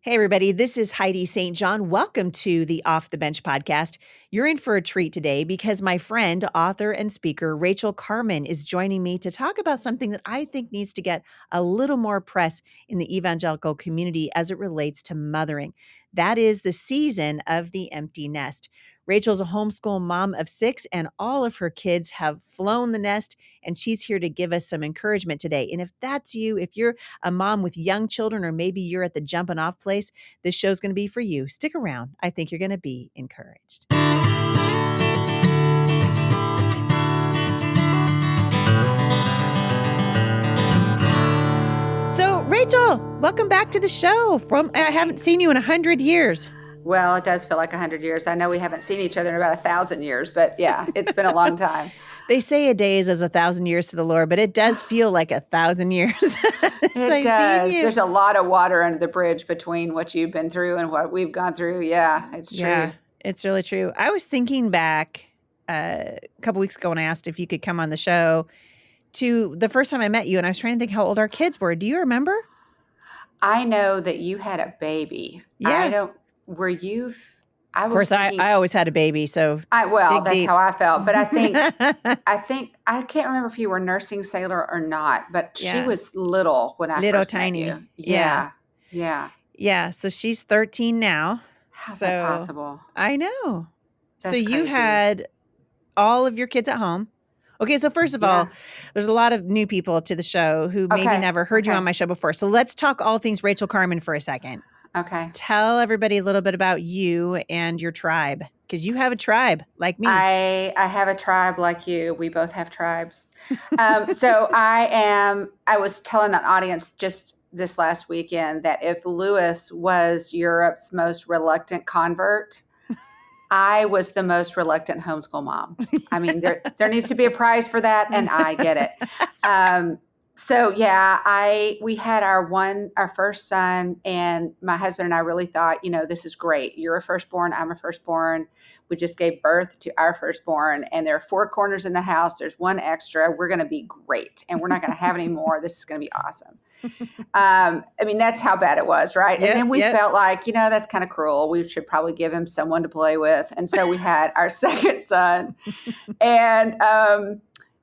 Hey, everybody, this is Heidi St. John. Welcome to the Off the Bench podcast. You're in for a treat today because my friend, author, and speaker Rachael Carman is joining me to talk about something that I think needs to get a little more press in the evangelical community as it relates to mothering. That is the season of the empty nest. Rachael's a homeschool mom of 6, and all of her kids have flown the nest, and she's here to give us some encouragement today. And if that's you, if you're a mom with young children, or maybe you're at the jumping off place, this show's going to be for you. Stick around. I think you're going to be encouraged. So, Rachael, welcome back to the show. I haven't seen you in 100 years. Well, it does feel like 100 years. I know we haven't seen each other in about 1,000 years, but yeah, it's been a long time. They say a day is as 1,000 years to the Lord, but it does feel like 1,000 years. It does. There's a lot of water under the bridge between what you've been through and what we've gone through. Yeah, it's true. Yeah, it's really true. I was thinking back a couple weeks ago when I asked if you could come on the show to the first time I met you, and I was trying to think how old our kids were. Do you remember? I know that you had a baby. Yeah. Were you? Of course, I always had a baby, so that's deep. how I felt. But I think I can't remember if you were nursing Sailor or not. But she was little when I first tiny. met you. Yeah. So she's 13 now. How's that possible? I know. That's so you crazy. had all of your kids at home. Okay, so first of all, there's a lot of new people to the show who maybe never heard you on my show before. So let's talk all things Rachael Carman for a second. Okay. Tell everybody a little bit about you and your tribe, because you have a tribe like me. I have a tribe like you. We both have tribes. So I was telling an audience just this last weekend that if Lewis was Europe's most reluctant convert, I was the most reluctant homeschool mom. I mean, there needs to be a prize for that, and I get it. So yeah, we had our first son, and my husband and I really thought, this is great. You're a firstborn, I'm a firstborn. We just gave birth to our firstborn, and there are 4 corners in the house. There's one extra. We're going to be great, and we're not going to have any more. This is going to be awesome. I mean, that's how bad it was, right? And then we felt like, that's kind of cruel. We should probably give him someone to play with. And so we had our second son, and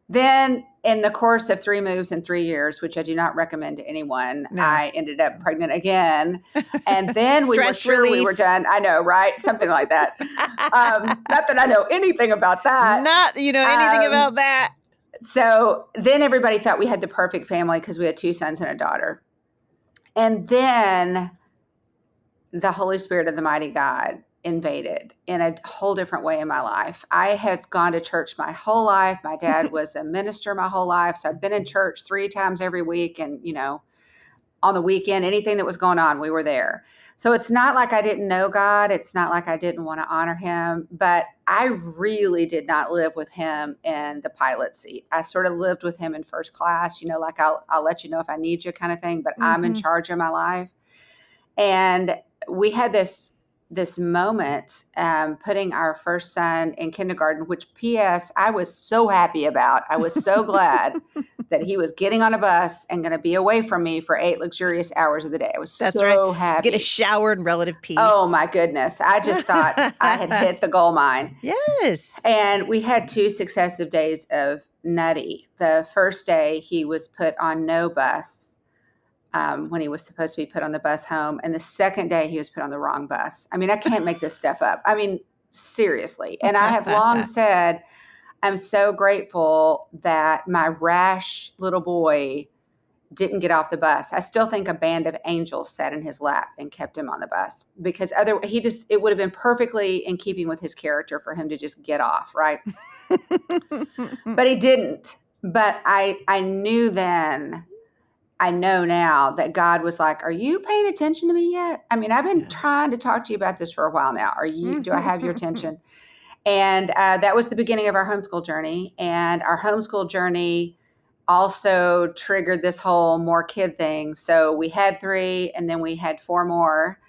then in the course of 3 moves in 3 years, which I do not recommend to anyone, I ended up pregnant again. And then we were sure we were done. I know, right? Something like that. Not that I know anything about that. Not, anything about that. So then everybody thought we had the perfect family because we had 2 sons and a daughter. And then the Holy Spirit of the mighty God invaded in a whole different way in my life. I have gone to church my whole life. My dad was a minister my whole life. So I've been in church 3 times every week. And, on the weekend, anything that was going on, we were there. So it's not like I didn't know God. It's not like I didn't want to honor him. But I really did not live with him in the pilot seat. I sort of lived with him in first class, like I'll let you know if I need you kind of thing. But I'm in charge of my life. And we had this moment putting our first son in kindergarten, which P.S. I was so happy about. I was so glad that he was getting on a bus and going to be away from me for 8 luxurious hours of the day. I was happy. Get a shower in relative peace. Oh, my goodness. I just thought I had hit the gold mine. Yes. And we had 2 successive days of nutty. The first day he was put on no bus. When he was supposed to be put on the bus home. And the second day he was put on the wrong bus. I mean, I can't make this stuff up. I mean, seriously. And I have long said, I'm so grateful that my rash little boy didn't get off the bus. I still think a band of angels sat in his lap and kept him on the bus, because it would have been perfectly in keeping with his character for him to just get off. Right. But he didn't. But I knew then, I know now that God was like, are you paying attention to me yet? I mean, I've been trying to talk to you about this for a while now. Do I have your attention? And that was the beginning of our homeschool journey. And our homeschool journey also triggered this whole more kid thing. So we had 3 and then we had 4 more,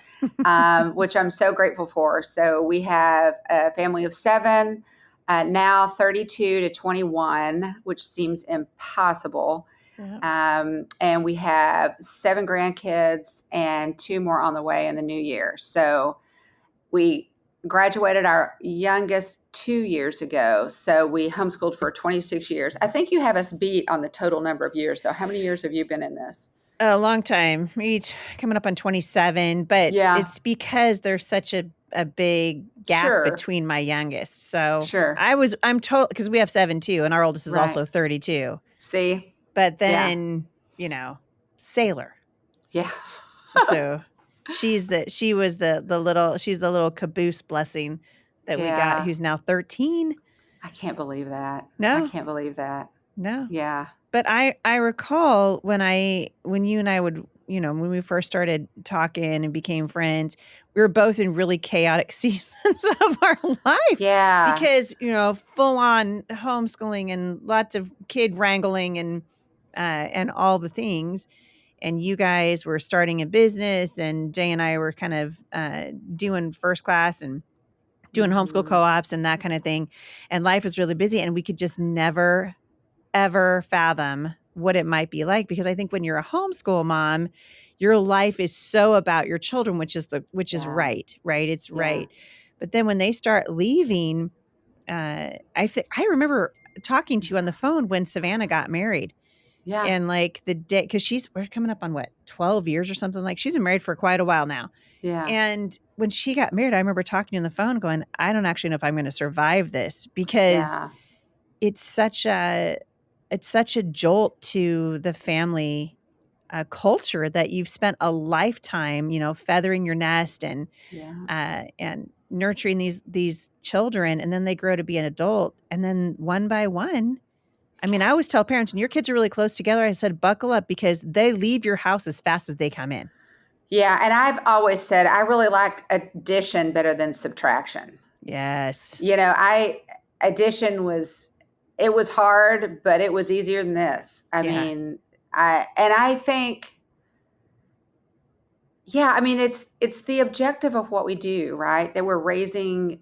which I'm so grateful for. So we have a family of 7, now 32 to 21, which seems impossible. Yeah. And we have 7 grandkids and 2 more on the way in the new year. So we graduated our youngest 2 years ago. So we homeschooled for 26 years. I think you have us beat on the total number of years, though. How many years have you been in this? A long time, each coming up on 27, but Yeah, it's because there's such a big gap sure, between my youngest. So sure. I'm total because we have 7 too, and our oldest is Right. also 32. See? But Yeah, then, Sailor. yeah. So she's the little caboose blessing that we got, Yeah. who's now 13. I can't believe that. I No, can't believe that. no. Yeah. But I recall when you and I would, when we first started talking and became friends, we were both in really chaotic seasons of our life Yeah. because, full on homeschooling and lots of kid wrangling and all the things. And you guys were starting a business, and Jay and I were kind of doing first class and doing homeschool Mhm. co-ops and that kind of thing. And life was really busy, and we could just never ever fathom what it might be like, because I think when you're a homeschool mom, your life is so about your children, which is Yeah. right? It's Yeah. right. But then when they start leaving, I remember talking to you on the phone when Savannah got married, Yeah. and like the day, because we're coming up on what, 12 years or something. Like, she's been married for quite a while now. Yeah. And when she got married, I remember talking to you on the phone going, I don't actually know if I'm going to survive this, because Yeah. it's such a it's such a jolt to the family culture that you've spent a lifetime, feathering your nest Yeah. and nurturing these children, and then they grow to be an adult, and then one by one. I mean, I always tell parents, when your kids are really close together, I said, buckle up, because they leave your house as fast as they come in. Yeah. And I've always said I really like addition better than subtraction. Yes. I addition was it was hard, but it was easier than this. I Yeah. mean, I think yeah, I mean it's the objective of what we do, right? That we're raising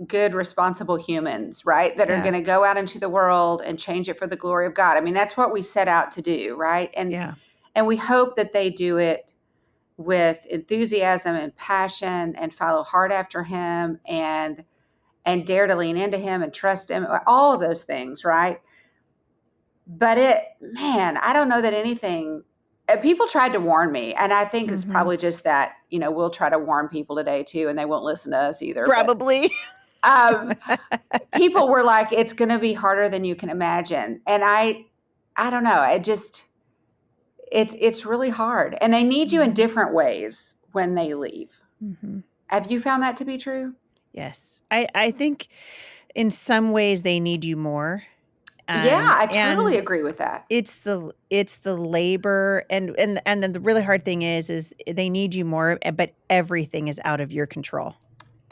good responsible humans, right? That are Yeah. going to go out into the world and change it for the glory of God. I mean, that's what we set out to do, right? Yeah. And we hope that they do it with enthusiasm and passion and follow hard after him and dare to lean into him and trust him, all of those things, right? But man, I don't know that anything, people tried to warn me. And I think it's Hmm. probably just that, we'll try to warn people today too, and they won't listen to us either. But Probably. um, people were like, it's going to be harder than you can imagine. And I don't know. It's really hard. And they need you in Mhm. different ways when they leave. Mhm. Have you found that to be true? Yes. I think in some ways they need you more. Yeah, I totally And agree with that. it's the labor, and then the really hard thing is they need you more, but everything is out of your control.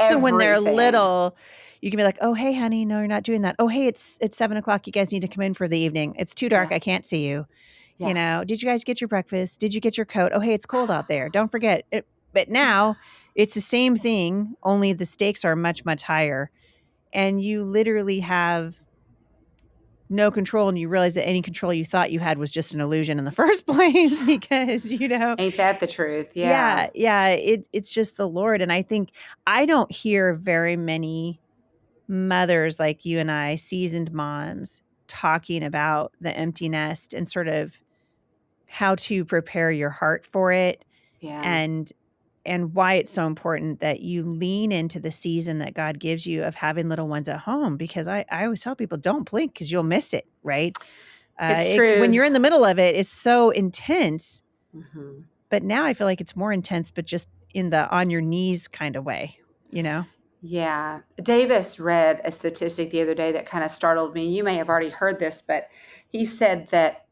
So when they're Everything. little, you can be like, "Oh, hey, honey, no, you're not doing that. Oh, hey, it's 7 o'clock. You guys need to come in for the evening. It's too dark. Yeah. I can't see you. Yeah. Did you guys get your breakfast? Did you get your coat? Oh, hey, it's cold out there. Don't forget it." But now it's the same thing, only the stakes are much, much higher, and you literally have no control, and you realize that any control you thought you had was just an illusion in the first place, Yeah. because Ain't that the truth? Yeah. yeah, it's just the Lord. And I think I don't hear very many mothers like you and I, seasoned moms, talking about the empty nest and sort of how to prepare your heart for it, Yeah. and why it's so important that you lean into the season that God gives you of having little ones at home, because I always tell people, don't blink, because you'll miss it, right? It's When true. you're in the middle of it, it's so intense, Mhm. but now I feel like it's more intense, but just in the on your knees kind of way, you know? Yeah. Davis read a statistic the other day that kind of startled me. You may have already heard this, but he said that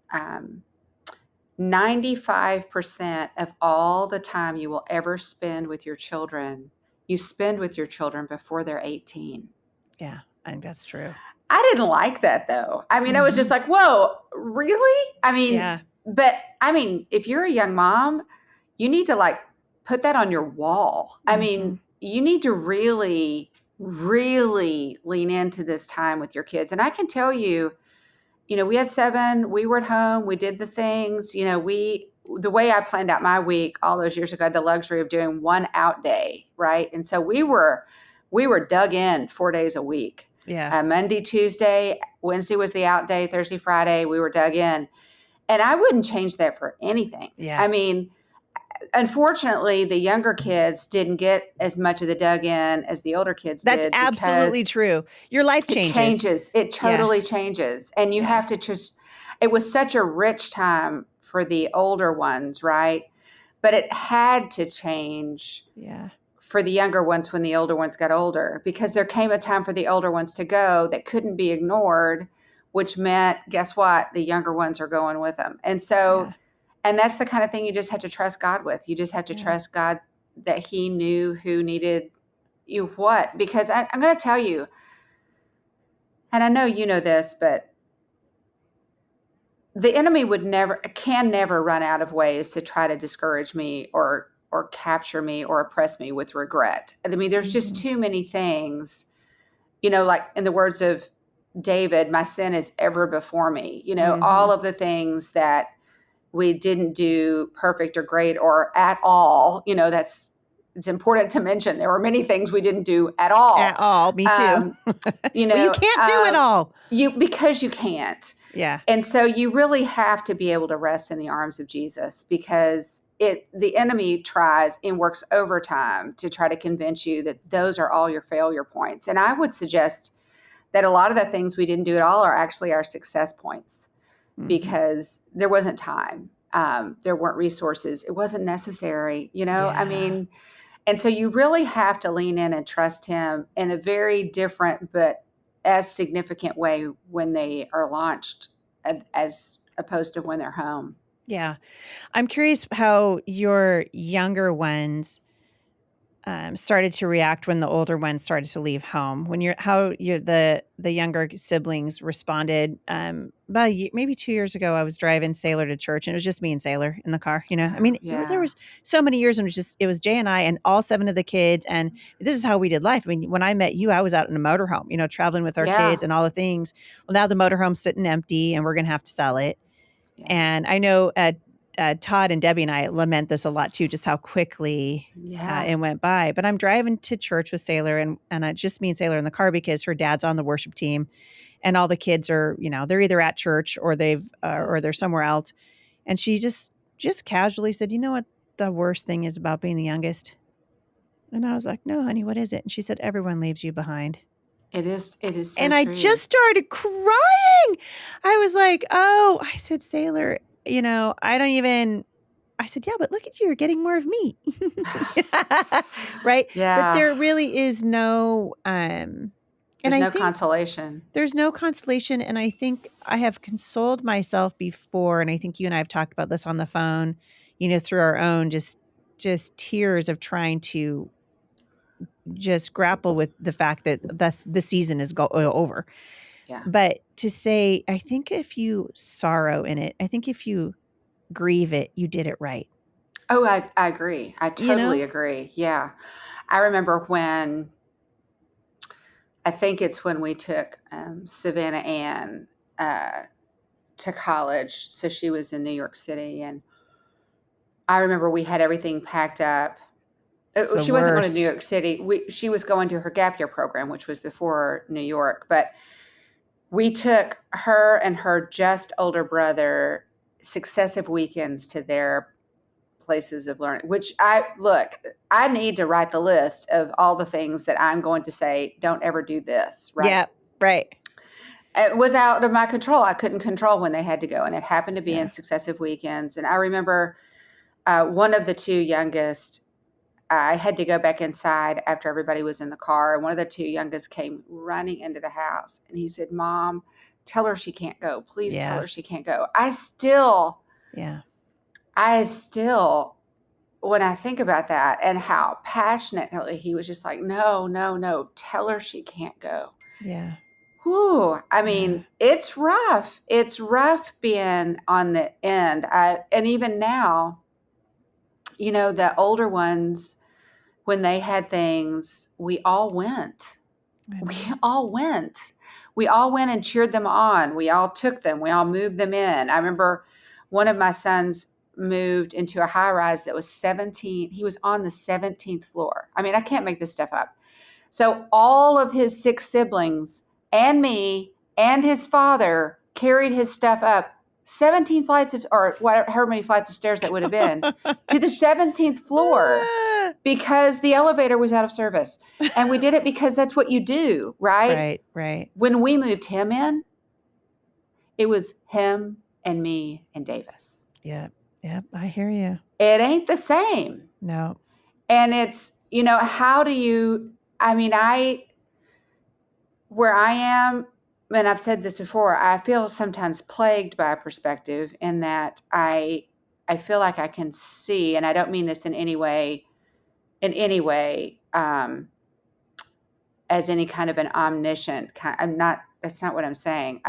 95% of all the time you will ever spend with your children, you spend with your children before they're 18. Yeah, I think that's true. I didn't like that though. I mean, I was just Mhm. like, whoa, really? Yeah. But I mean, if you're a young mom, you need to like put that on your wall. I mean, Mhm. you need to really, really lean into this time with your kids. And I can tell you, we had 7, we were at home, we did the things, the way I planned out my week all those years ago, I had the luxury of doing one out day, right? And so we were dug in 4 days a week. Yeah. Monday, Tuesday, Wednesday was the out day, Thursday, Friday, we were dug in. And I wouldn't change that for anything. Yeah. I mean, unfortunately, the younger kids didn't get as much of the dug in as the older kids That's did absolutely because true. Your life it changes. changes. It Yeah. totally changes. And you Yeah. have to just, it was such a rich time for the older ones, right? But it had to change Yeah. for the younger ones when the older ones got older, because there came a time for the older ones to go that couldn't be ignored, which meant, guess what? The younger ones are going with them. And so, Yeah. and that's the kind of thing you just have to trust God with. You just have to Yeah. trust God that He knew who needed you what. Because I'm going to tell you, and I know you know this, but the enemy can never run out of ways to try to discourage me or capture me or oppress me with regret. I mean, there's just Mhm. too many things, like in the words of David, my sin is ever before me. All Mhm. of the things that we didn't do perfect or great or at all. It's important to mention there were many things we didn't do at all. At all. Me too. Um, Well, you can't do it all. because you can't. Yeah. And so you really have to be able to rest in the arms of Jesus, because the enemy tries and works overtime to try to convince you that those are all your failure points. And I would suggest that a lot of the things we didn't do at all are actually our success points, Mhm. because there wasn't time. There weren't resources. It wasn't necessary, I Yeah. mean, and so you really have to lean in and trust him in a very different but as significant way when they are launched, as opposed to when they're home. Yeah. I'm curious how your younger ones started to react when the older ones started to leave home. The younger siblings responded. About maybe 2 years ago, I was driving Sailor to church, and it was just me and Sailor in the car. I Oh, mean, there yeah. was so many years, and it was Jay and I, and all 7 of the kids, and this is how we did life. I mean, when I met you, I was out in a motorhome, traveling with our Yeah. kids and all the things. Well, now the motorhome's sitting empty, and we're going to have to sell it. Yeah. And I know Todd and Debbie and I lament this a lot too, just how quickly Yeah. it went by. But I'm driving to church with Sailor, and I just me and Sailor in the car because her dad's on the worship team, and all the kids are, they're either at church or they're somewhere else. And she just casually said, "You know what the worst thing is about being the youngest?" And I was like, "No, honey, what is it?" And she said, "Everyone leaves you behind." It is so And I true. just started crying. I was like, "Oh," I said, "Sailor, I don't even." I said, "Yeah, but look at you, you're getting more of me." Right? But Yeah. there really is no, and There's I no think consolation. there's no consolation, and I think I have consoled myself before, and I think you and I have talked about this on the phone, through our own just tears of trying to just grapple with the fact that the season is over. Yeah. But to say, I think if you sorrow in it, I think if you grieve it, you did it right. Oh, I agree. I You totally know? agree. Yeah. I remember when, I think it's when we took Savannah Ann uh, to college. So she was in New York City. And I remember we had everything packed up. It's the She wasn't going to New worst. York City. She was going to her gap year program, which was before New York. But we took her and her just older brother successive weekends to their places of learning, which I need to write the list of all the things that I'm going to say, don't ever do this, right? Yeah, right. It was out of my control. I couldn't control when they had to go, and it happened to be Yeah. in successive weekends. And I remember one of the two youngest, I had to go back inside after everybody was in the car, and one of the two youngest came running into the house, and he said, "Mom, tell her she can't go. Please tell Yeah. her she can't go." I still, when I think about that and how passionately he was just like, "No, no, no, tell her she can't go." Yeah. Whew. I Yeah. mean, it's rough. It's rough being on the end. And even now, the older ones, when they had things, we all went. we all went. We all went and cheered them on. We all took them. We all moved them in. I remember one of my sons moved into a high rise that was 17. He was on the 17th floor. I mean, I can't make this stuff up. So all of his 6 siblings and me and his father carried his stuff up 17 flights of, or whatever, however many flights of stairs that would have been, to the 17th floor because the elevator was out of service. And we did it because that's what you do, right? Right. When we moved him in, it was him and me and Davis. Yeah. I hear you. It ain't the same. No. And it's, how do you, where I am, and I've said this before, I feel sometimes plagued by a perspective in that I feel like I can see, and I don't mean this in any way, as any kind of an omniscient kind. That's not what I'm saying.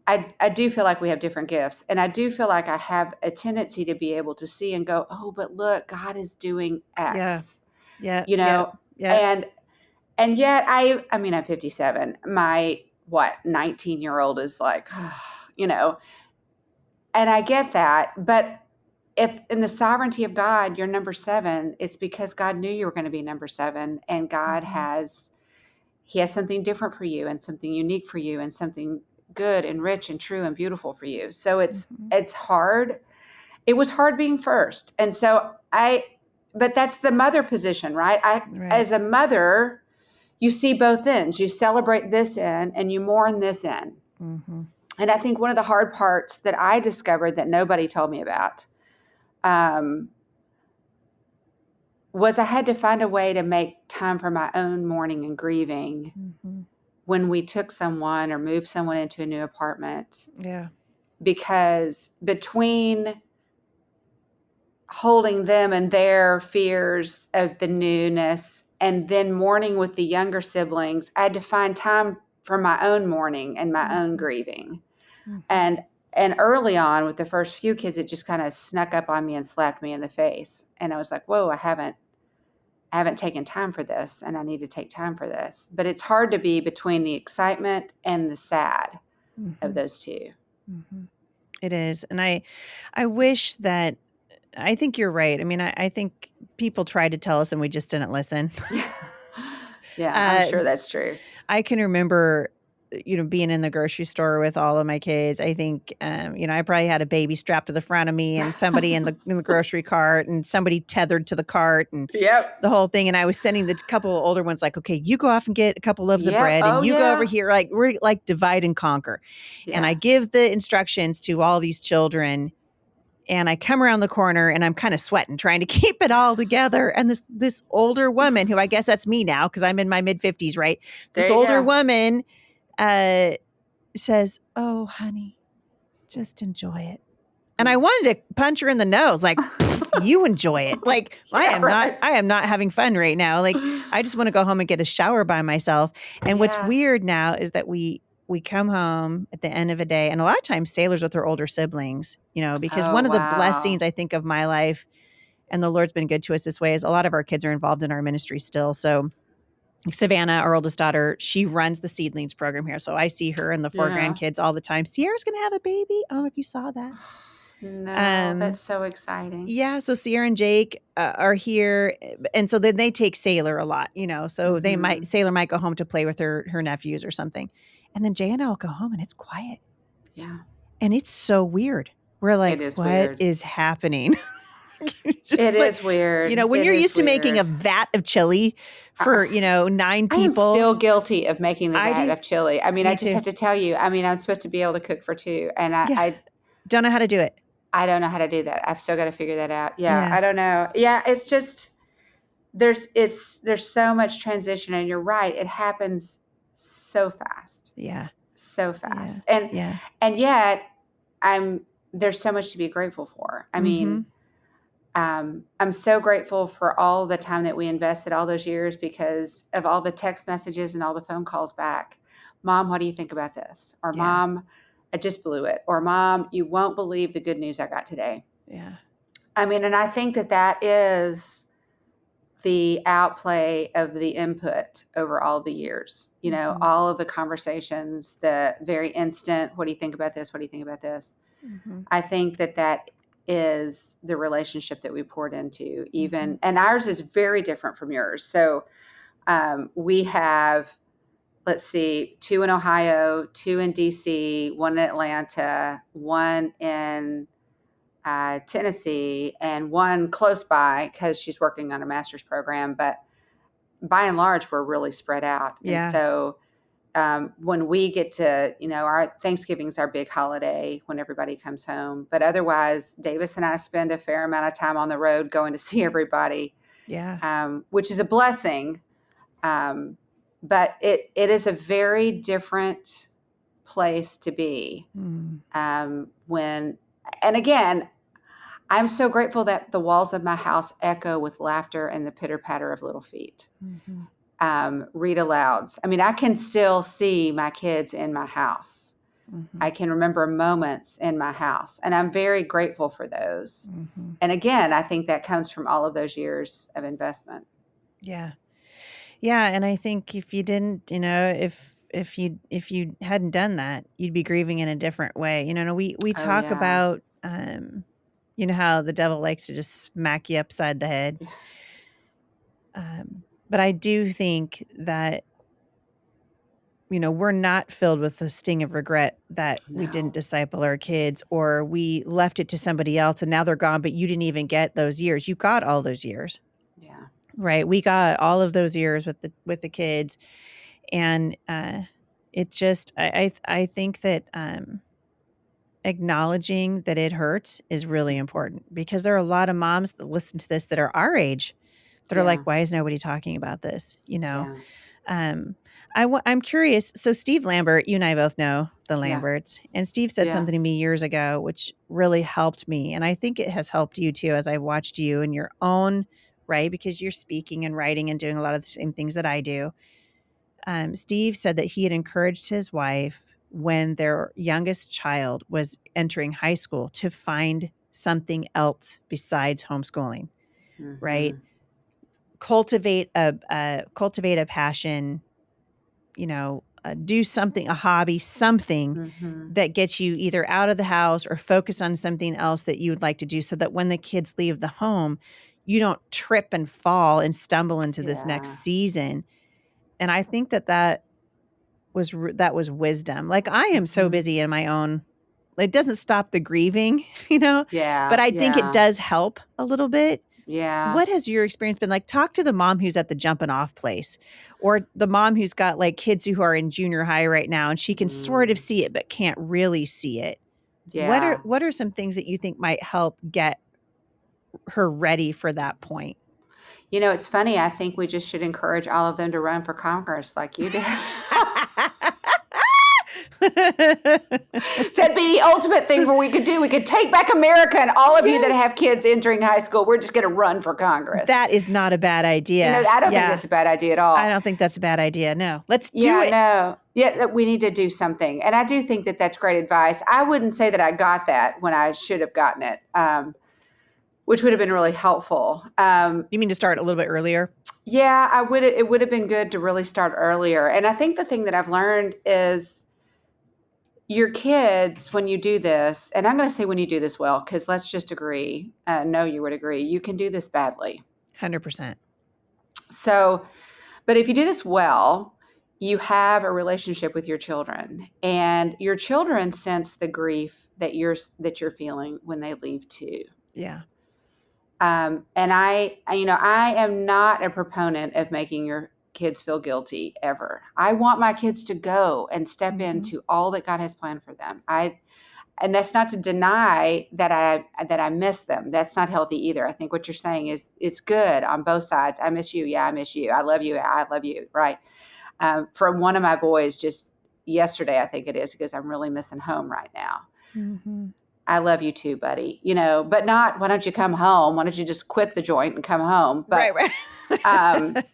I do feel like we have different gifts, and I do feel like I have a tendency to be able to see and go, oh, but look, God is doing X. Yeah. And yet I'm 57. My 19-year-old is like, and I get that. But if in the sovereignty of God, you're number 7, it's because God knew you were going to be number 7. And God he has something different for you and something unique for you and something good and rich and true and beautiful for you. So it's hard. It was hard being first. And so but that's the mother position, right? As a mother, you see both ends. You celebrate this end and you mourn this end. Mm-hmm. And I think one of the hard parts that I discovered that nobody told me about was I had to find a way to make time for my own mourning and grieving when we took someone or moved someone into a new apartment. Yeah. Because between holding them and their fears of the newness and then mourning with the younger siblings, I had to find time for my own mourning and my own grieving. And early on with the first few kids, it just kind of snuck up on me and slapped me in the face. And I was like, whoa, I haven't taken time for this, and I need to take time for this. But it's hard to be between the excitement and the sad of those two. It is. And I wish that, I think you're right. I mean, I think people tried to tell us and we just didn't listen. Yeah, I'm sure that's true. I can remember, being in the grocery store with all of my kids. I think, I probably had a baby strapped to the front of me and somebody in the grocery cart and somebody tethered to the cart and the whole thing. And I was sending the couple of older ones like, okay, you go off and get a couple loaves of bread and you go over here. Like we're like divide and conquer. Yeah. And I give the instructions to all these children. And I come around the corner and I'm kind of sweating, trying to keep it all together. And this older woman, who I guess that's me now because I'm in my mid-50s, right? This older woman says, "Oh, honey, just enjoy it." And I wanted to punch her in the nose, like, you enjoy it. Like, I am not having fun right now. Like, I just want to go home and get a shower by myself. And what's weird now is that we come home at the end of a day, and a lot of times sailors with their older siblings, because one of the blessings I think of my life, and the Lord's been good to us this way, is a lot of our kids are involved in our ministry still. So Savannah, our oldest daughter, she runs the seedlings program here. So I see her and the 4 grandkids all the time. Sierra's going to have a baby. I don't know if you saw that. No, that's so exciting. Yeah. So Sierra and Jake are here. And so then they take Sailor a lot, so Sailor might go home to play with her nephews or something. And then Jay and I will go home and it's quiet. Yeah. And it's so weird. We're like, what is happening? It is weird. When you're used to making a vat of chili for, 9 people. I am still guilty of making the vat of chili. I mean, I just too. have to tell you, I'm supposed to be able to cook for 2. And I don't know how to do it. I don't know how to do that. I've still got to figure that out. Yeah. I don't know. Yeah. It's just, there's so much transition, and you're right. It happens so fast. Yeah. So fast. And yet there's so much to be grateful for. I mean, I'm so grateful for all the time that we invested all those years because of all the text messages and all the phone calls back. Mom, what do you think about this? Or Mom, I just blew it. Or Mom, you won't believe the good news I got today. Yeah. I mean, and I think that is the outplay of the input over all the years, all of the conversations, the very instant, what do you think about this? What do you think about this? Mm-hmm. I think that is the relationship that we poured into even, Mm-hmm. and ours is very different from yours. So we have, let's see, 2 in Ohio, 2 in DC, 1 in Atlanta, 1 in Tennessee, and 1 close by because she's working on a master's program. But by and large, we're really spread out. And Yeah. so when we get to, our Thanksgiving's our big holiday when everybody comes home. But otherwise, Davis and I spend a fair amount of time on the road going to see everybody, Yeah. which is a blessing. But it is a very different place to be Mm. when, and again, I'm so grateful that the walls of my house echo with laughter and the pitter patter of little feet. Mm-hmm. Read alouds. I mean, I can still see my kids in my house. Mm-hmm. I can remember moments in my house, and I'm very grateful for those. Mm-hmm. And again, I think that comes from all of those years of investment. Yeah. Yeah. And I think if you didn't, if you hadn't done that, you'd be grieving in a different way. We Oh, talk yeah. about, how the devil likes to just smack you upside the head. But I do think that, we're not filled with the sting of regret that we didn't No. disciple our kids or we left it to somebody else and now they're gone, but you didn't even get those years. You got all those years, Yeah. right? We got all of those years with the kids. And it just, I think that acknowledging that it hurts is really important because there are a lot of moms that listen to this that are our age that are like, Yeah. why is nobody talking about this? Yeah. Um, I'm curious. So Steve Lambert, you and I both know the Yeah. Lamberts, and Steve said Yeah. something to me years ago, which really helped me. And I think it has helped you too, as I've watched you in your own right, because you're speaking and writing and doing a lot of the same things that I do. Steve said that he had encouraged his wife when their youngest child was entering high school to find something else besides homeschooling, right? Mm-hmm. Cultivate a passion, do something, a hobby, something Mm-hmm. that gets you either out of the house or focus on something else that you would like to do so that when the kids leave the home, you don't trip and fall and stumble into this next Yeah. season. And I think that was wisdom. Like I am so Mm-hmm. busy in my own, it doesn't stop the grieving, but Yeah. I think it Yeah. does help a little bit. Yeah. What has your experience been like? Talk to the mom who's at the jumping off place or the mom who's got like kids who are in junior high right now and she can sort of Mm. see it, but can't really see it. Yeah. What are some things that you think might help get her ready for that point? It's funny. I think we just should encourage all of them to run for Congress like you did. That'd be the ultimate thing where we could do. We could take back America, and all of you that have kids entering high school, we're just going to run for Congress. That is not a bad idea. I don't think that's a bad idea at all. I don't think that's a bad idea. No, let's do Yeah, it. no. Yeah, we need to do something. And I do think that that's great advice. I wouldn't say that I got that when I should have gotten it, which would have been really helpful. You mean to start a little bit earlier? Yeah, I would. It would have been good to really start earlier. And I think the thing that I've learned is your kids, when you do this, and I'm going to say when you do this well, because let's just agree, know you would agree, you can do this badly. 100%. So, but if you do this well, you have a relationship with your children, and your children sense the grief that you're feeling when they leave too. Yeah. And I am not a proponent of making your kids feel guilty ever. I want my kids to go and step into all that God has planned for them. And that's not to deny that I miss them. That's not healthy either. I think what you're saying is it's good on both sides. I miss you. Yeah, I miss you. I love you. I love you. Right. From one of my boys just yesterday, I think it is, he goes, I'm really missing home right now. Mm-hmm. I love you too, buddy. But not, why don't you come home? Why don't you just quit the joint and come home? But, right.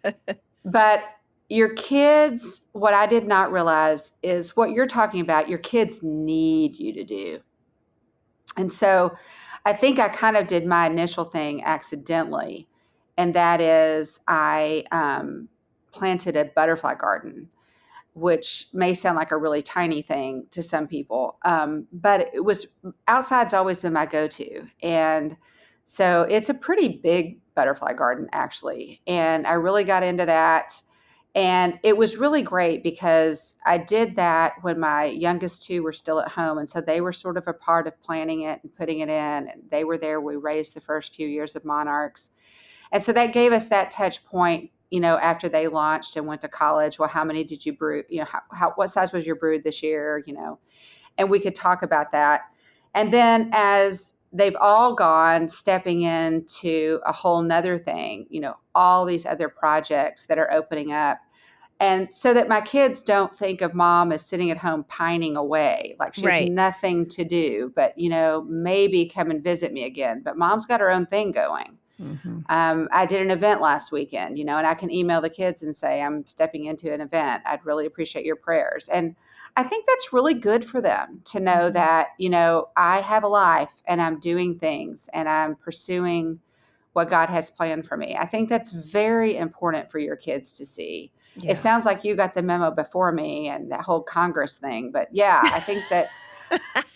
But your kids, what I did not realize is what you're talking about, your kids need you to do. And so I think I kind of did my initial thing accidentally And that is I planted a butterfly garden, which may sound like a really tiny thing to some people. But it was outside's always been my go-to. And so it's a pretty big butterfly garden, actually. And I really got into that. And it was really great because I did that when my youngest two were still at home. And so they were sort of a part of planning it and putting it in. And they were there. We raised the first few years of Monarchs. And so that gave us that touch point, after they launched and went to college. Well, how many did you brood? What size was your brood this year? And we could talk about that. And then as they've all gone, stepping into a whole nother thing, all these other projects that are opening up. And so that my kids don't think of mom as sitting at home pining away, like she has Right. nothing to do, but, maybe come and visit me again. But mom's got her own thing going. Mm-hmm. I did an event last weekend, and I can email the kids and say, I'm stepping into an event. I'd really appreciate your prayers. And I think that's really good for them to know that, I have a life and I'm doing things and I'm pursuing what God has planned for me. I think that's very important for your kids to see. Yeah. It sounds like you got the memo before me and that whole Congress thing. But yeah, I think that,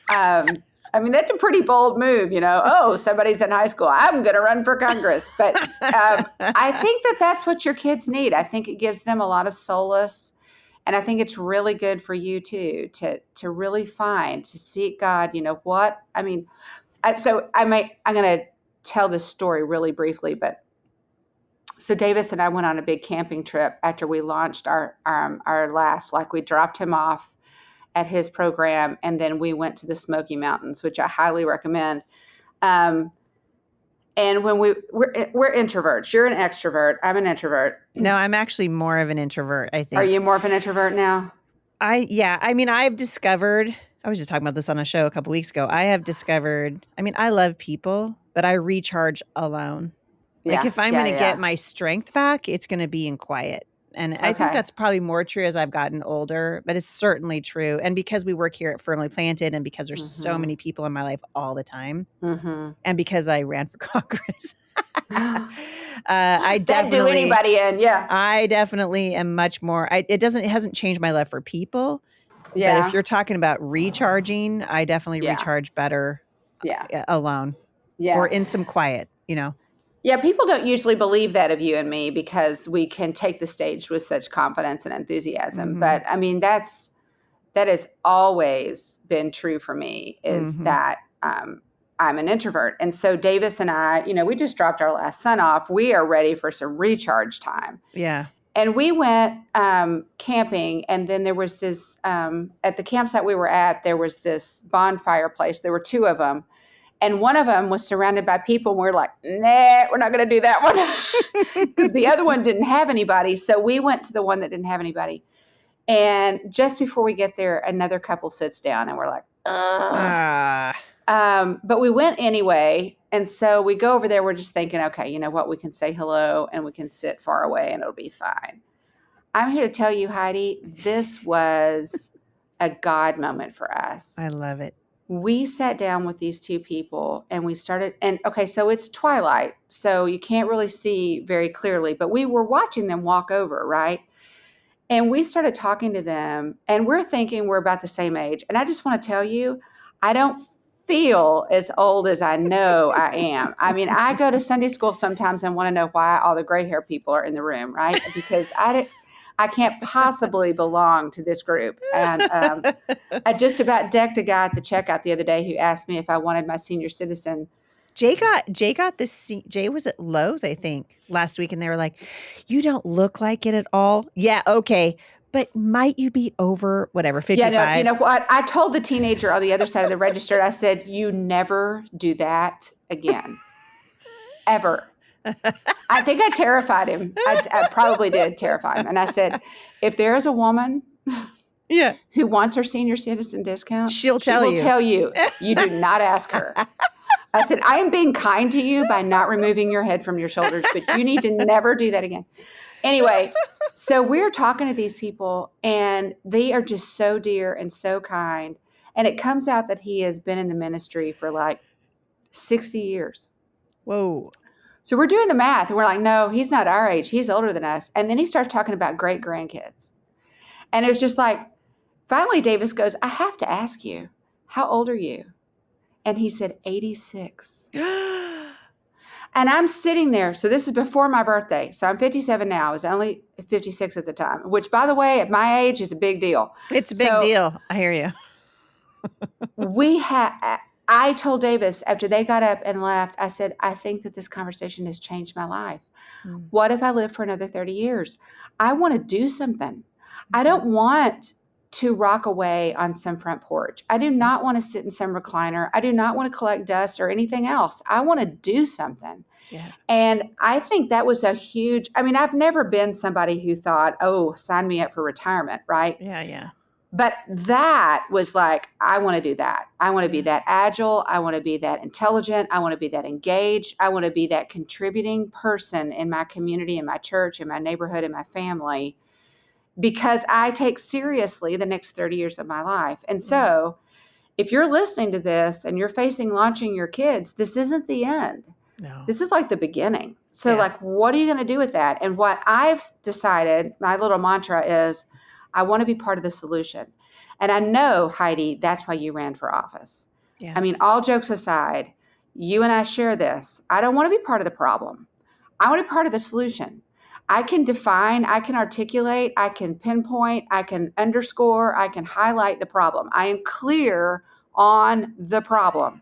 that's a pretty bold move, Oh, somebody's in high school, I'm going to run for Congress. But I think that that's what your kids need. I think it gives them a lot of solace. And I think it's really good for you too, to really to seek God, what, I'm going to tell this story really briefly, but so Davis and I went on a big camping trip after we launched our last, like we dropped him off at his program, and then we went to the Smoky Mountains, which I highly recommend. And when we're introverts, you're an extrovert, I'm an introvert. No, I'm actually more of an introvert, I think. Are you more of an introvert now? I've discovered, I was just talking about this on a show a couple weeks ago. I have discovered, I love people, but I recharge alone. Like if I'm going to get my strength back, it's going to be in quiet. And I think that's probably more true as I've gotten older, but it's certainly true. And because we work here at Firmly Planted, and because there's so many people in my life all the time, and because I ran for Congress, I definitely do anybody in. Yeah, I definitely am much more. It hasn't changed my love for people. Yeah, but if you're talking about recharging, I definitely recharge better. Alone. Or in some quiet. Yeah, people don't usually believe that of you and me because we can take the stage with such confidence and enthusiasm. But that has always been true for me, is that I'm an introvert. And so Davis and I, we just dropped our last son off. We are ready for some recharge time. Yeah. And we went camping, and then there was this, at the campsite we were at, there was this bonfire place. There were two of them. And one of them was surrounded by people. And we were like, nah, we're not going to do that one. Because the other one didn't have anybody. So we went to the one that didn't have anybody. And just before we get there, another couple sits down and we're like, ugh. But we went anyway. And so we go over there. We're just thinking, okay, you know what? We can say hello and we can sit far away and it'll be fine. I'm here to tell you, Heidi, this was a God moment for us. I love it. We sat down with these two people and we started, and okay, so it's twilight, so you can't really see very clearly, but we were watching them walk over, right? And we started talking to them, and we're thinking we're about the same age. And I just want to tell you, I don't feel as old as I know I am. I go to Sunday school sometimes and want to know why all the gray hair people are in the room, right? Because I can't possibly belong to this group. And I just about decked a guy at the checkout the other day who asked me if I wanted my senior citizen. Jay was at Lowe's, I think, last week, and they were like, "You don't look like it at all." Yeah, okay, but might you be over 55? Yeah, no, you know what? I told the teenager on the other side of the register, I said, "You never do that again, ever." I think I terrified him. I probably did terrify him. And I said, if there is a woman who wants her senior citizen discount, she will tell you. You do not ask her. I said, I am being kind to you by not removing your head from your shoulders, but you need to never do that again. Anyway, so we're talking to these people, and they are just so dear and so kind. And it comes out that he has been in the ministry for like 60 years. Whoa. So we're doing the math and we're like, no, he's not our age. He's older than us. And then he starts talking about great grandkids. And it was just like, finally, Davis goes, I have to ask you, how old are you? And he said, 86. And I'm sitting there. So this is before my birthday. So I'm 57 now. I was only 56 at the time, which, by the way, at my age is a big deal. It's a big deal. I hear you. I told Davis after they got up and left, I said, I think that this conversation has changed my life. What if I live for another 30 years? I want to do something. I don't want to rock away on some front porch. I do not want to sit in some recliner. I do not want to collect dust or anything else. I want to do something. Yeah. And I think that was a huge, I mean, I've never been somebody who thought, oh, sign me up for retirement, right? Yeah, yeah. But that was like, I want to do that. I want to be that agile. I want to be that intelligent. I want to be that engaged. I want to be that contributing person in my community, in my church, in my neighborhood, in my family, because I take seriously the next 30 years of my life. And so if you're listening to this and you're facing launching your kids, this isn't the end. No. This is like the beginning. So like, what are you going to do with that? And what I've decided, my little mantra is, I want to be part of the solution. And I know, Heidi, that's why you ran for office. Yeah. I mean, all jokes aside, you and I share this. I don't want to be part of the problem. I want to be part of the solution. I can define, I can articulate, I can pinpoint, I can underscore, I can highlight the problem. I am clear on the problem.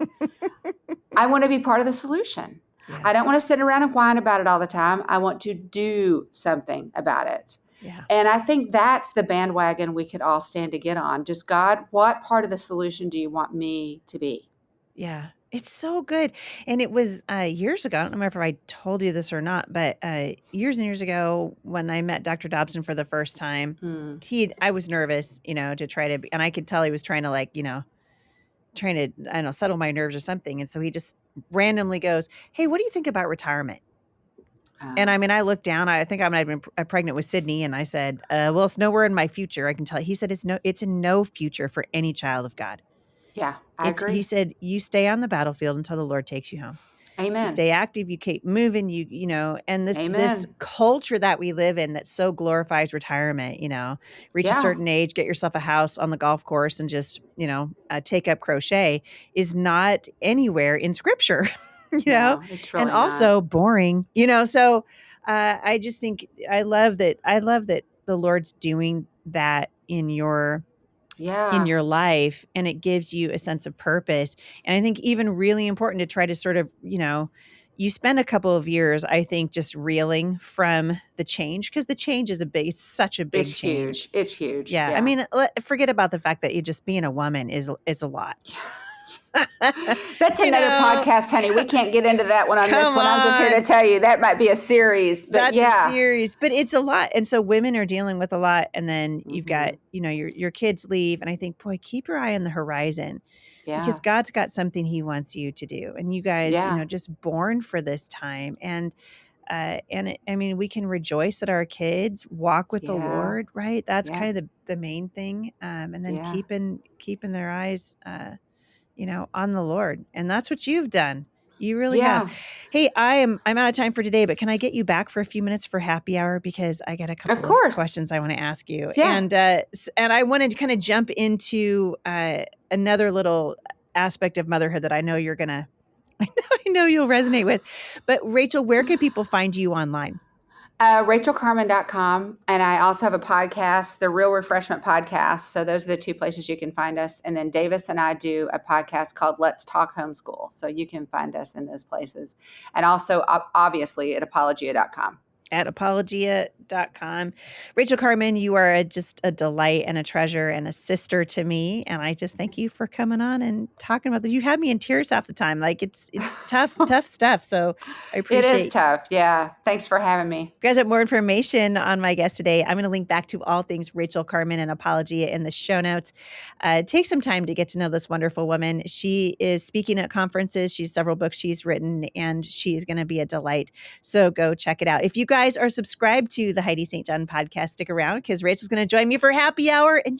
I want to be part of the solution. Yeah. I don't want to sit around and whine about it all the time. I want to do something about it. Yeah. And I think that's the bandwagon we could all stand to get on. Just, God, what part of the solution do you want me to be? Yeah. It's so good. And it was years ago, I don't remember if I told you this or not, but years and years ago when I met Dr. Dobson for the first time, I was nervous, to try to, and I could tell he was trying to trying to, I don't know, settle my nerves or something. And so he just randomly goes, hey, what do you think about retirement? And I mean, I looked down, I think I might have been pregnant with Sydney. And I said, well, it's nowhere in my future. I can tell you. He said, it's in no future for any child of God. Yeah, I agree. He said, you stay on the battlefield until the Lord takes you home. Amen. You stay active, you keep moving, and this culture that we live in that so glorifies retirement, reach a certain age, get yourself a house on the golf course and just, take up crochet is not anywhere in scripture, No, it's really and also boring, so I just think I love that the Lord's doing that in your life, and it gives you a sense of purpose. And I think even really important to try to sort of, you spend a couple of years, I think, just reeling from the change, because the change is it's such a big change. Huge. It's huge. Yeah. I mean, forget about the fact that you just being a woman is a lot. That's another podcast, honey. We can't get into that one on this one. I'm just here to tell you that might be a series. But that's a series, but it's a lot. And so women are dealing with a lot. And then you've got, your kids leave. And I think, boy, keep your eye on the horizon, because God's got something he wants you to do. And you guys, just born for this time. And I mean, we can rejoice that our kids walk with the Lord, right? That's kind of the main thing. And then keeping their eyes, on the Lord. And that's what you've done. You really have. Hey, I'm out of time for today, but can I get you back for a few minutes for happy hour? Because I got a couple of questions I want to ask you. Yeah. And I wanted to kind of jump into another little aspect of motherhood that I know you'll resonate with. But Rachael, where can people find you online? RachelCarman.com. And I also have a podcast, the Real Refreshment Podcast. So those are the two places you can find us. And then Davis and I do a podcast called Let's Talk Homeschool. So you can find us in those places. And also, obviously, at apologia.com. At apologia.com. Rachael Carman, you are just a delight and a treasure and a sister to me. And I just thank you for coming on and talking about this. You had me in tears half the time. Like it's tough, tough stuff. So I appreciate it. It is tough. Yeah. Thanks for having me. If you guys have more information on my guest today, I'm going to link back to all things Rachael Carman and Apologia in the show notes. Take some time to get to know this wonderful woman. She is speaking at conferences. She's several books she's written, and she's going to be a delight. So go check it out. If you guys guys are subscribed to the Heidi St. John podcast, stick around because Rachel's going to join me for happy hour. And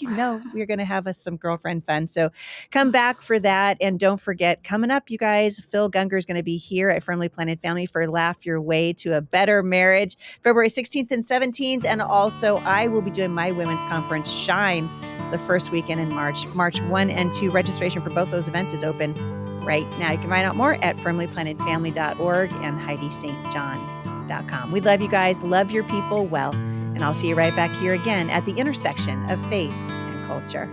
we're going to have us some girlfriend fun. So come back for that. And don't forget, coming up, you guys, Phil Gunger is going to be here at Firmly Planted Family for Laugh Your Way to a Better Marriage, February 16th and 17th. And also, I will be doing my women's conference, Shine, the first weekend in March. March 1 and 2. Registration for both those events is open right now. You can find out more at firmlyplantedfamily.org and HeidiSt.John.com. We love you guys. Love your people well. And I'll see you right back here again at the intersection of faith and culture.